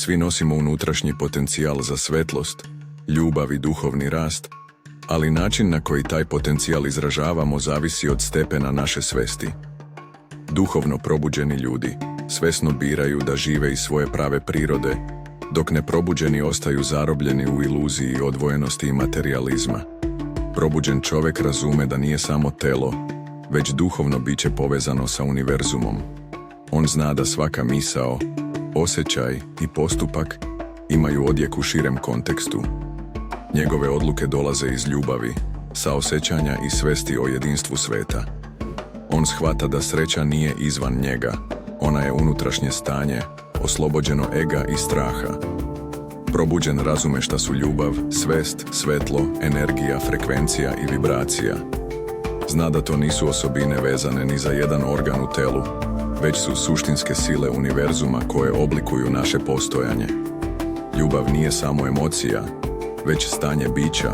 Svi nosimo unutrašnji potencijal za svetlost, ljubav i duhovni rast, ali način na koji taj potencijal izražavamo zavisi od stepena naše svesti. Duhovno probuđeni ljudi svesno biraju da žive iz svoje prave prirode, dok neprobuđeni ostaju zarobljeni u iluziji odvojenosti i materijalizma. Probuđen čovjek razume da nije samo telo, već duhovno biće povezano sa univerzumom. On zna da svaka misao, osjećaj i postupak imaju odjek u širem kontekstu. Njegove odluke dolaze iz ljubavi, saosjećanja i svesti o jedinstvu sveta. On shvata da sreća nije izvan njega, ona je unutrašnje stanje, oslobođeno ega i straha. Probuđen razume šta su ljubav, svest, svetlo, energija, frekvencija i vibracija. Zna da to nisu osobine vezane ni za jedan organ u telu, već su suštinske sile univerzuma koje oblikuju naše postojanje. Ljubav nije samo emocija, već stanje bića,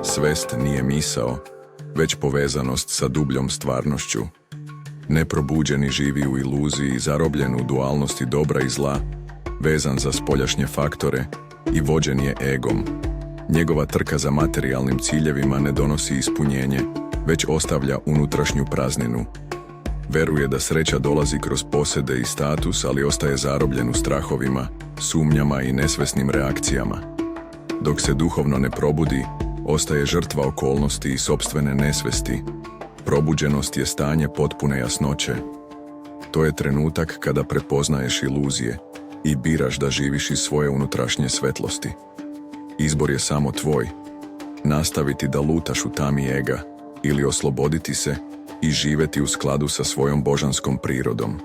svest nije misao, već povezanost sa dubljom stvarnošću. Neprobuđeni živi u iluziji, zarobljen u dualnosti dobra i zla, vezan za spoljašnje faktore i vođen je egom. Njegova trka za materijalnim ciljevima ne donosi ispunjenje, već ostavlja unutrašnju prazninu. Veruje da sreća dolazi kroz posjede i status, ali ostaje zarobljen u strahovima, sumnjama i nesvesnim reakcijama. Dok se duhovno ne probudi, ostaje žrtva okolnosti i sopstvene nesvesti. Probuđenost je stanje potpune jasnoće. To je trenutak kada prepoznaješ iluzije i biraš da živiš iz svoje unutrašnje svetlosti. Izbor je samo tvoj. Nastaviti da lutaš u tami ega ili osloboditi se i živjeti u skladu sa svojom božanskom prirodom.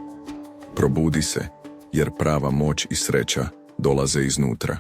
Probudi se, jer prava moć i sreća dolaze iznutra.